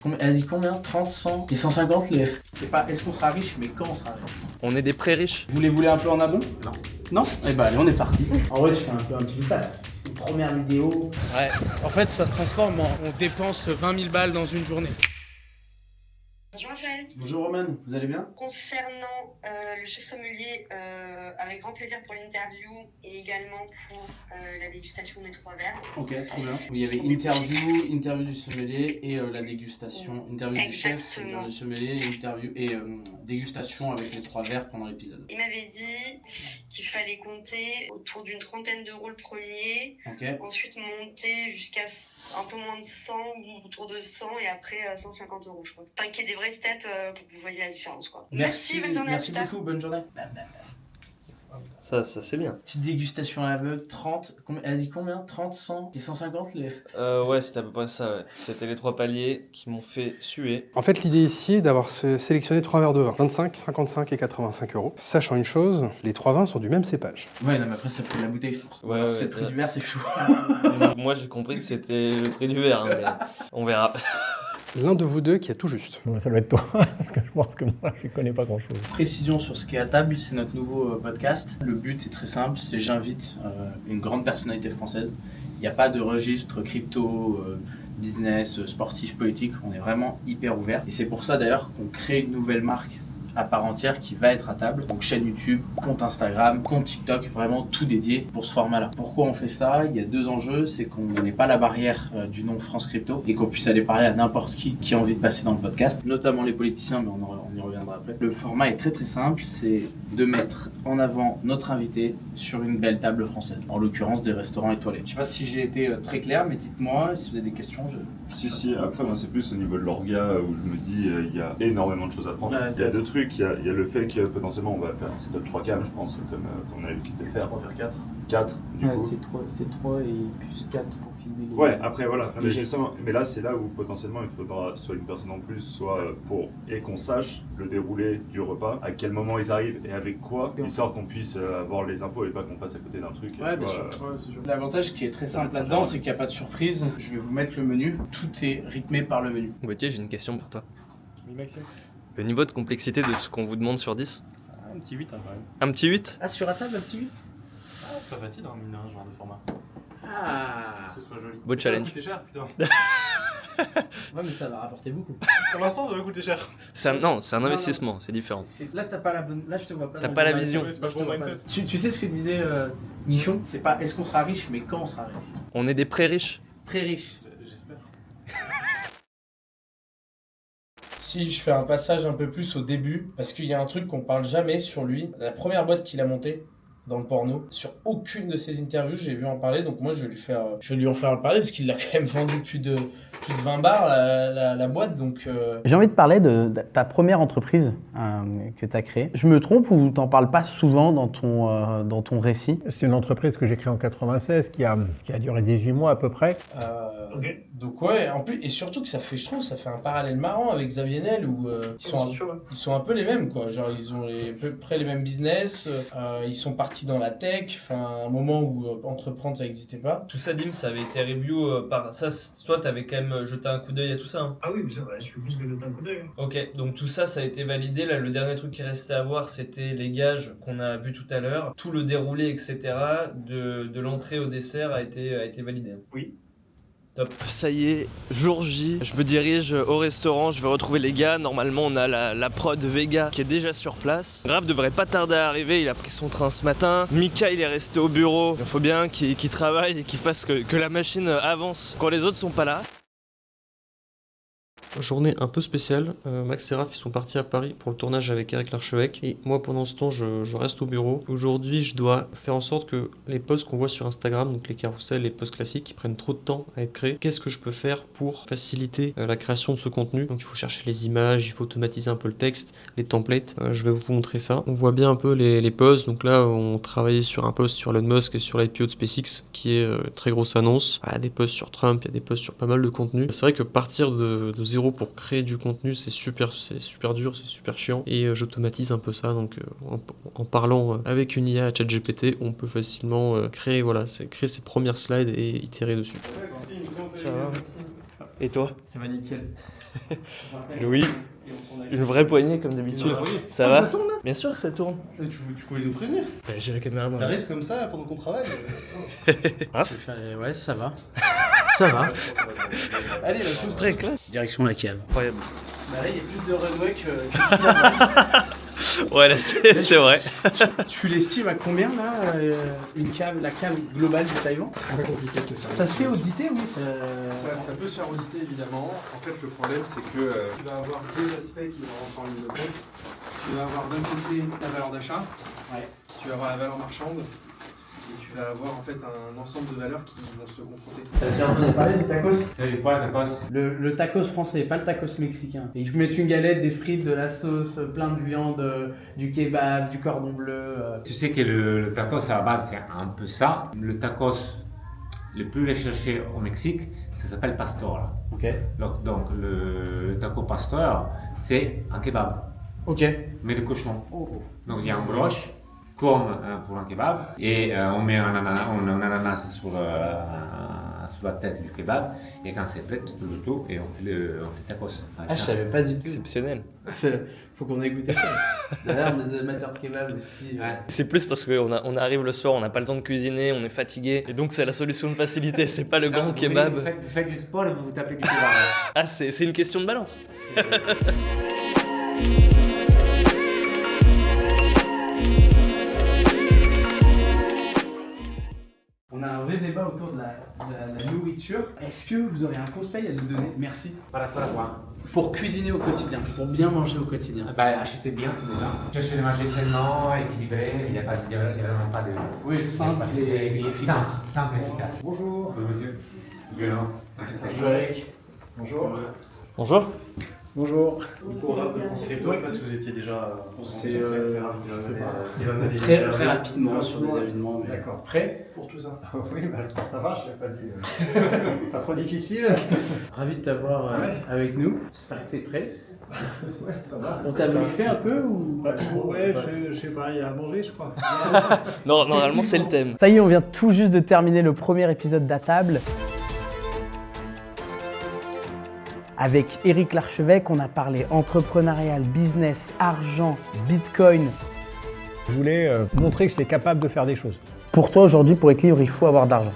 Elle a dit combien? 30, 100 et 150 les... C'est pas est-ce qu'on sera riche, mais quand on sera riche. On est des pré-riches. Vous les voulez un peu en amont? Non. Non? Eh ben allez, on est parti. En vrai, tu fais un peu un petit face. C'est une première vidéo. Ouais, en fait, ça se transforme en on dépense 20 000 balles dans une journée. Bonjour Raphaël. Bonjour Roman, vous allez bien? Concernant le chef sommelier, avec grand plaisir pour l'interview et également pour la dégustation des 3 verres. Ok, trop bien. Il y avait interview du sommelier et la dégustation, interview du chef, Exactement. interview du sommelier, interview et dégustation avec les 3 verres pendant l'épisode. Il m'avait dit qu'il fallait compter autour d'une 30aine d'euros le premier, Ok. ensuite monter jusqu'à un peu moins de 100 ou autour de 100 et après 150 euros je crois. Enfin, qu'il y ait des vrais steps pour que vous voyez la différence quoi. Merci, bonne journée, merci à plus tard. beaucoup, bonne journée. Ça c'est bien. Petite dégustation à l'aveugle, 30, elle a dit combien? 30, 100 et 150 les... Ouais, c'était à peu près ça, ouais. C'était les 3 paliers qui m'ont fait suer. En fait, l'idée ici est d'avoir sélectionné 3 verres de vin, 25, 55 et 85 euros. Sachant une chose, les 3 vins sont du même cépage. Ouais, non mais après ça prend la bouteille je pense. Ouais, C'est ouais, le prix ouais. du verre, c'est chaud. Moi j'ai compris que c'était le prix du verre, hein, mais on verra. L'un de vous deux qui a tout juste. Ça doit être toi, parce que je pense que moi, je connais pas grand-chose. Précision sur ce qui est à table, c'est notre nouveau podcast. Le but est très simple, c'est j'invite une grande personnalité française. Il n'y a pas de registre crypto, business, sportif, politique. On est vraiment hyper ouvert. Et c'est pour ça d'ailleurs qu'on crée une nouvelle marque à part entière qui va être à table. Donc chaîne YouTube, compte Instagram, compte TikTok, vraiment tout dédié pour ce format-là. Pourquoi on fait ça? Il y a 2 enjeux, c'est qu'on n'ait pas la barrière du nom France Crypto et qu'on puisse aller parler à n'importe qui a envie de passer dans le podcast, notamment les politiciens, mais on y reviendra après. Le format est très très simple, c'est de mettre en avant notre invité sur une belle table française, en l'occurrence des restaurants étoilés. Je sais pas si j'ai été très clair, mais dites-moi si vous avez des questions. Si, après moi c'est plus au niveau de l'orga où je me dis il y a énormément de choses à prendre. Ouais, Il y a 2 trucs, il y a le fait que potentiellement on va faire un setup 3 cams je pense, comme on a l'habitude de faire. 3 faire 4. 4 du coup. c'est 3 et plus 4 pour filmer les... Ouais, après voilà, mais, les justement, mais là c'est là où potentiellement il faudra soit une personne en plus, soit pour et qu'on sache le déroulé du repas, à quel moment ils arrivent et avec quoi, histoire qu'on puisse avoir les infos et pas qu'on passe à côté d'un truc. Ouais, bien sûr. L'avantage qui est très simple là-dedans, c'est qu'il n'y a pas de surprise. Je vais vous mettre le menu. Tout est rythmé par le menu. Gauthier, j'ai une question pour toi. Oui, Maxime. Le niveau de complexité de ce qu'on vous demande sur 10? Un petit 8 hein, quand même. Un petit 8? Ah, sur la table, un petit 8? Ah, c'est pas facile, hein, mine de rien, ce genre de format. Ah. Que ce soit joli. Beau Ça challenge. va coûter cher, putain. Ouais, mais ça va rapporter beaucoup. Pour l'instant, ça va coûter cher. Non, c'est un Non, investissement, c'est différent. Là, t'as pas la bonne. Là, je te vois pas. T'as dans pas le la vision. Ouais, c'est pas Je te bon vois pas. mindset. Tu sais ce que disait Michon? C'est pas est-ce qu'on sera riche, mais quand on sera riche. On est des pré-riches. Très riche. J'espère. Si je fais un passage un peu plus au début, parce qu'il y a un truc qu'on parle jamais sur lui. La première boîte qu'il a montée dans le porno, sur aucune de ses interviews, j'ai vu en parler, donc moi je vais lui en faire parler, parce qu'il l'a quand même vendu plus de 20 bars la boîte, donc... J'ai envie de parler de ta première entreprise que tu as créée. Je me trompe ou t'en parles pas souvent dans ton récit? C'est une entreprise que j'ai créée en 96 qui a duré 18 mois à peu près. Donc ouais, en plus, et surtout que ça fait un parallèle marrant avec Xavier Niel où ils sont un peu les mêmes quoi, genre ils ont à peu près les mêmes business, ils sont partis dans la tech, enfin un moment où entreprendre ça n'existait pas. Tout ça, Dim, ça avait été review par ça. Toi, t'avais quand même jeté un coup d'œil à tout ça. Hein. Ah oui, mais je fais plus que jeter un coup d'œil. Ok, donc tout ça, ça a été validé. Là, le dernier truc qui restait à voir, c'était les gages qu'on a vu tout à l'heure. Tout le déroulé, etc. de l'entrée au dessert a été validé. Oui. Top. Ça y est, jour J, je me dirige au restaurant, je vais retrouver les gars. Normalement, on a la prod Vega qui est déjà sur place. Grave devrait pas tarder à arriver, il a pris son train ce matin. Mika, il est resté au bureau. Il faut bien qu'il travaille et qu'il fasse que la machine avance quand les autres sont pas là. Journée un peu spéciale, Max et Raph ils sont partis à Paris pour le tournage avec Eric Larchevêque et moi pendant ce temps je reste au bureau. Aujourd'hui je dois faire en sorte que les posts qu'on voit sur Instagram, donc les carousels, les posts classiques qui prennent trop de temps à être créés, qu'est-ce que je peux faire pour faciliter la création de ce contenu? Donc il faut chercher les images, il faut automatiser un peu le texte, les templates, je vais vous montrer ça. On voit bien un peu les posts, donc là on travaillait sur un post sur Elon Musk et sur l'IPO de SpaceX qui est très grosse annonce. Il y a des posts sur Trump, il y a des posts sur pas mal de contenu. C'est vrai que partir de zéro pour créer du contenu c'est super dur, c'est super chiant et j'automatise un peu ça donc en parlant avec une IA ChatGPT on peut facilement créer ses premières slides et itérer dessus. Ça va. Et toi? Ça va nickel. Louis, une vraie poignée comme d'habitude. Ça va? Ça tourne là? Bien sûr que ça tourne. Tu pouvais nous prévenir. J'ai la caméra. T'arrives comme ça pendant qu'on travaille. Ouais, ça va. Ça va. Allez, la chose très classe. Direction la cave. Incroyable. Bah là, il y a plus de runway que Ouais, là, c'est vrai. Tu l'estimes à combien là la cave globale du Taïwan? C'est pas compliqué que ça. Ça se fait auditer, oui. Ça peut se faire auditer évidemment. En fait, le problème c'est que tu vas avoir deux aspects qui vont rentrer en ligne de compte. Tu vas avoir d'un côté la valeur d'achat, tu vas avoir la valeur marchande, et tu vas avoir en fait un ensemble de valeurs qui vont se confronter. T'as déjà entendu parler du tacos? C'est quoi le tacos? Le tacos français, pas le tacos mexicain. Et je vais mettre une galette, des frites, de la sauce, plein de viande, du kebab, du cordon bleu. Tu sais que le tacos à la base c'est un peu ça. Le tacos le plus recherché au Mexique, ça s'appelle pastor. Ok. Donc le taco pastor, c'est un kebab, Ok. mais de cochon. Donc il y a un broche comme pour un kebab et on met un ananas sur la tête du kebab et quand c'est prêt, tout le tout et on fait le tacos. Ah, je savais pas du tout. Exceptionnel. Faut qu'on ait goûté ça. D'ailleurs, on est des amateurs de kebab aussi. C'est plus parce qu'on arrive le soir, on n'a pas le temps de cuisiner, on est fatigué. Et donc c'est la solution de facilité, c'est pas le grand kebab. Vous faites du sport et vous vous tapez du kebab. Ah, c'est une question de balance. On a un vrai débat autour de la nourriture. Est-ce que vous aurez un conseil à nous donner? Merci. Pour cuisiner au quotidien, pour bien manger au quotidien. Achetez bien déjà. Cherchez de manger sainement, équilibré, il n'y a vraiment pas de... Oui, simple et efficace. Simple et efficace. Bonjour. Bonjour monsieur. Bonjour Eric. Bonjour. Bonjour. Bonjour. Beaucoup rare de France Crypto, je sais pas si vous étiez déjà. C'est rare, très rapidement sur des événements. D'accord. Prêt? Pour tout ça. Oui, ça va, je sais pas dit. Pas trop difficile. Ravi de t'avoir avec nous. J'espère que t'es prêt. Ouais, ça va. On t'a briefé un peu ou? Ouais, je sais pas, il y a à manger, je crois. Non, normalement c'est le thème. Ça y est, on vient tout juste de terminer le premier épisode d'Atable. Avec Éric Larchevêque, on a parlé entrepreneurial, business, argent, bitcoin. Je voulais montrer que j'étais capable de faire des choses. Pour toi, aujourd'hui, pour être libre, il faut avoir de l'argent.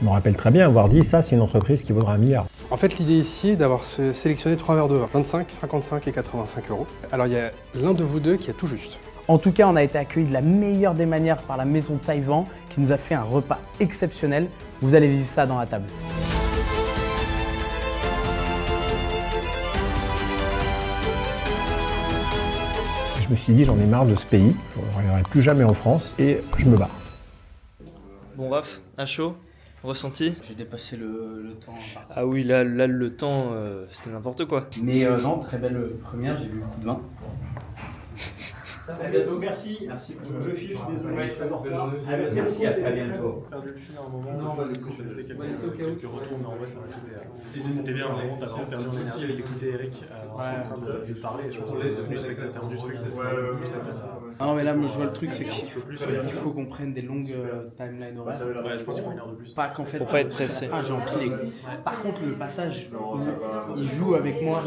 Je me rappelle très bien avoir dit ça, c'est une entreprise qui vaudra 1 milliard. En fait, l'idée ici est d'avoir sélectionné 3 verres de vin, 25, 55 et 85 euros. Alors il y a l'un de vous deux qui a tout juste. En tout cas, on a été accueillis de la meilleure des manières par la maison Taïwan qui nous a fait un repas exceptionnel. Vous allez vivre ça dans Atable. Je me suis dit, j'en ai marre de ce pays, je ne reviendrai plus jamais en France et je me barre. Bon Raph, à chaud, ressenti? J'ai dépassé le temps. Ah oui, là le temps, c'était n'importe quoi. Mais non, très belle première, j'ai bu beaucoup de vin. À bientôt, merci. Merci. Je file, je suis désolé. Merci, à très bientôt. Perdu le fil à un moment. Non, on va laisser quelques retours, mais en vrai, ça va c'était bien. Vraiment, t'as vraiment perdu en énergie d'écouter Eric en train de parler. Je pense que t'es devenu spectateur du truc. Non, mais là, moi, je vois le truc, c'est qu'il faut qu'on prenne des longues timelines horaires. Ouais, je pense qu'il faut 1 heure de plus. Pas qu'en fait. Faut pas être pressé. Ah, j'ai empilé. Par contre, le passage, il joue avec moi.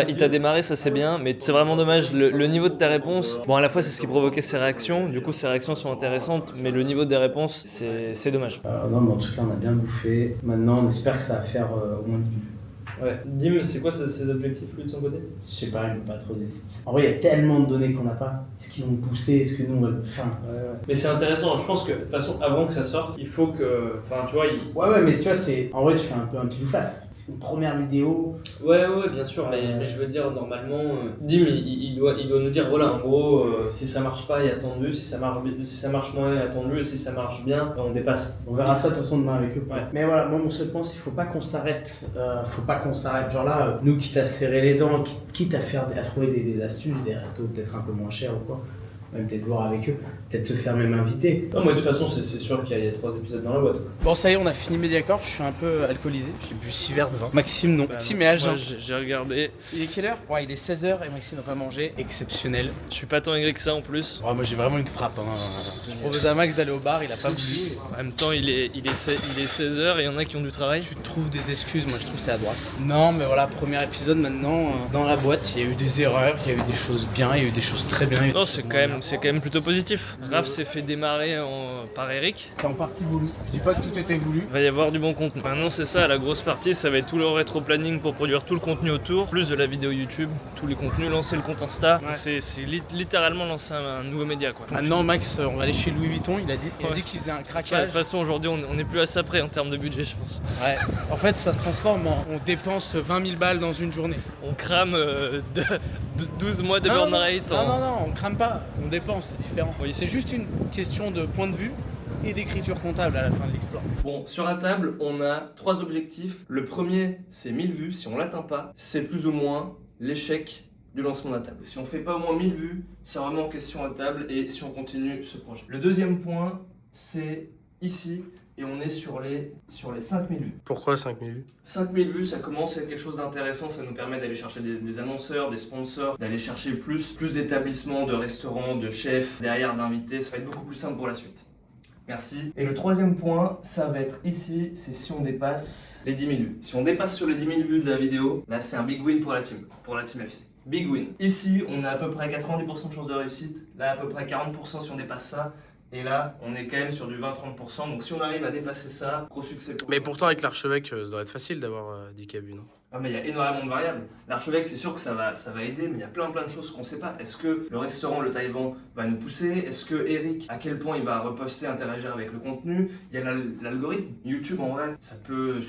Il t'a démarré, ça c'est bien, mais c'est vraiment dommage. Le niveau de tes réponses, bon, à la fois c'est ce qui provoquait ses réactions, du coup ses réactions sont intéressantes, mais le niveau des réponses, c'est dommage. Non, mais en tout cas, on a bien bouffé. Maintenant, on espère que ça va faire au moins 10 minutes. Ouais. Dim, c'est quoi ses objectifs lui de son côté? Je sais pas, il veut pas trop décider. En vrai, il y a tellement de données qu'on n'a pas. Est-ce qu'ils vont pousser? Est-ce que nous, on va le faire? Mais c'est intéressant, je pense que de toute façon, avant que ça sorte, il faut que. Enfin, tu vois, Ouais, mais tu vois, c'est. En vrai, tu fais un peu un pile ou face. C'est une première vidéo. Ouais, bien sûr, mais je veux dire, normalement, Dim, il doit nous dire, voilà, en gros, si ça marche pas, il y a tant de vues, si ça marche moins, il y a tant de vues, si ça marche bien, on dépasse. On verra ça de toute façon demain avec eux. Ouais. Mais voilà, moi, mon seul point, c'est qu'il faut pas qu'on s'arrête. Genre là, nous, quitte à serrer les dents, quitte à trouver des astuces, des restos peut-être un peu moins chers ou quoi. même peut-être voir avec eux, peut-être se faire même inviter. Non, moi de toute façon, c'est sûr qu'il y a 3 épisodes dans la boîte. Bon, ça y est, on a fini Mediacorp, je suis un peu alcoolisé. J'ai bu 6 verres de vin. Maxime, non. Maxime est à jeun. J'ai regardé. Il est quelle heure? Ouais, il est 16h et Maxime n'a pas mangé. Exceptionnel. Je suis pas tant aigri que ça en plus. Ouais, moi j'ai vraiment une frappe. Hein. Je propose à Max d'aller au bar, il a pas voulu. En même temps, il est 16h et il y en a qui ont du travail. Tu trouves des excuses, moi je trouve c'est à droite. Non, mais voilà, premier épisode maintenant. Dans la boîte, il y a eu des erreurs, il y a eu des choses bien, il y a eu des choses très bien. Non, c'est quand même plutôt positif. Raph s'est fait démarrer par Eric. C'est en partie voulu. Je dis pas que tout était voulu. Il va y avoir du bon contenu. Maintenant, c'est ça, la grosse partie, ça va être tout le rétro-planning pour produire tout le contenu autour, plus de la vidéo YouTube, tous les contenus, lancer le compte Insta. Ouais. C'est littéralement lancer un nouveau média, quoi. Maintenant, Max, on va aller chez Louis Vuitton, il a dit. Il a dit qu'il faisait un Ouais, de craquage. toute façon, aujourd'hui, on n'est plus à ça près en termes de budget, je pense. Ouais. En fait, ça se transforme en. On dépense 20 000 balles dans une journée. On crame 12 mois de Non, burn non, rate. non, on crame pas, on dépense, c'est différent. Oui, c'est juste une question de point de vue et d'écriture comptable à la fin de l'histoire. Bon, sur la table, on a 3 objectifs. Le premier, c'est 1000 vues. Si on l'atteint pas, c'est plus ou moins l'échec du lancement de la table. Si on fait pas au moins 1000 vues, c'est vraiment question à table et si on continue ce projet. Le deuxième point, c'est ici. Et on est sur les 5000 vues. Pourquoi 5000 vues? 5000 vues, ça commence à être quelque chose d'intéressant, ça nous permet d'aller chercher des annonceurs, des sponsors, d'aller chercher plus d'établissements, de restaurants, de chefs, derrière d'invités, ça va être beaucoup plus simple pour la suite. Merci. Et le troisième point, ça va être ici, c'est si on dépasse les 10 000 vues. Si on dépasse sur les 10 000 vues de la vidéo, là c'est un big win pour la team FC. Big win. Ici, on a à peu près 90% de chances de réussite, là à peu près 40% si on dépasse ça. Et là, on est quand même sur du 20-30%. Donc si on arrive à dépasser ça, gros succès pour Mais nous. pourtant, avec l'archevêque, ça doit être facile d'avoir 10 cabines, non? Ah mais il y a énormément de variables. L'archevêque, c'est sûr que ça va aider, mais il y a plein de choses qu'on sait pas. Est-ce que le restaurant Le Taïwan va nous pousser? Est-ce que Eric, à quel point il va reposter, interagir avec le contenu? Il y a l'algorithme. YouTube, en vrai, ça peut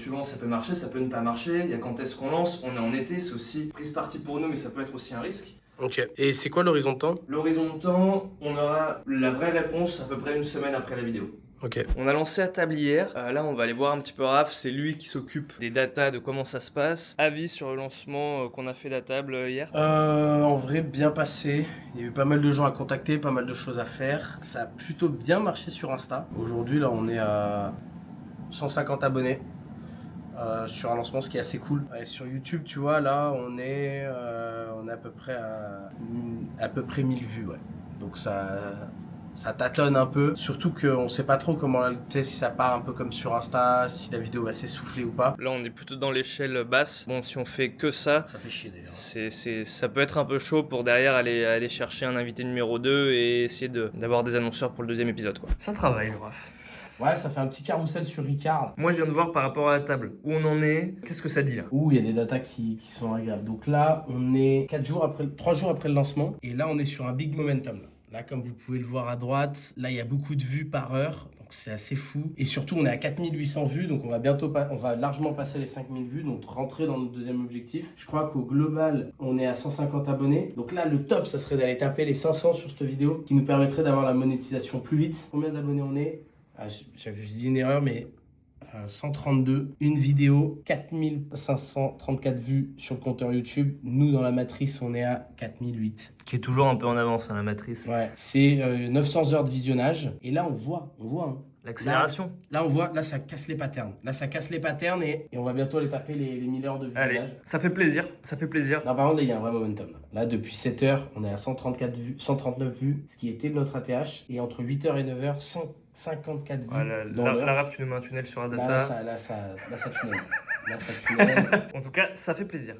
marcher, ça peut ne pas marcher. Il y a quand est-ce qu'on lance? On est en été, c'est aussi prise parti pour nous, mais ça peut être aussi un risque. Ok. Et c'est quoi l'horizon de temps? L'horizon de temps, on aura la vraie réponse à peu près une semaine après la vidéo. Ok. On a lancé à table hier. Là, on va aller voir un petit peu Raph. C'est lui qui s'occupe des datas, de comment ça se passe. Avis sur le lancement qu'on a fait à table hier. En vrai, bien passé. Il y a eu pas mal de gens à contacter, pas mal de choses à faire. Ça a plutôt bien marché sur Insta. Aujourd'hui, là, on est à 150 abonnés. Sur un lancement, ce qui est assez cool. Et sur YouTube, tu vois, là, on est à peu près 1000 vues, ouais. Donc ça tâtonne un peu, surtout qu'on sait pas trop comment, tu sais, si ça part un peu comme sur Insta, si la vidéo va s'essouffler ou pas. Là, on est plutôt dans l'échelle basse. Bon, si on fait que ça, Ça fait chier d'ailleurs. ça peut être un peu chaud pour derrière aller chercher un invité numéro 2 et essayer d'avoir des annonceurs pour le deuxième épisode, quoi. Ça travaille, le Raph. Ouais, ça fait un petit carrousel sur Ricard. Moi, je viens de voir par rapport à la table où on en est. Qu'est-ce que ça dit là? Ouh, il y a des datas qui sont agréables. Donc là, on est 3 jours après le lancement. Et là, on est sur un big momentum. Là, comme vous pouvez le voir à droite, là, il y a beaucoup de vues par heure. Donc c'est assez fou. Et surtout, on est à 4800 vues. Donc on va largement passer les 5000 vues. Donc rentrer dans notre deuxième objectif. Je crois qu'au global, on est à 150 abonnés. Donc là, le top, ça serait d'aller taper les 500 sur cette vidéo qui nous permettrait d'avoir la monétisation plus vite. Combien d'abonnés on est? J'ai dit une erreur, mais 132, une vidéo, 4534 vues sur le compteur YouTube. Nous, dans la matrice, on est à 4008. Qui est toujours un peu en avance, hein, la matrice. Ouais, c'est 900 heures de visionnage. Et là, on voit. Hein. L'accélération. Là, on voit, là, ça casse les patterns. Et on va bientôt aller taper les 1000 heures de visionnage. Allez, ça fait plaisir. Non, par contre, il y a un vrai momentum. Là, depuis 7 heures, on est à 139 vues, ce qui était notre ATH. Et entre 8h et 9h, 154 vues. Voilà, dans l'heure. la Raph, tu nous mets un tunnel sur la data. Là, ça tunnel. En tout cas, ça fait plaisir.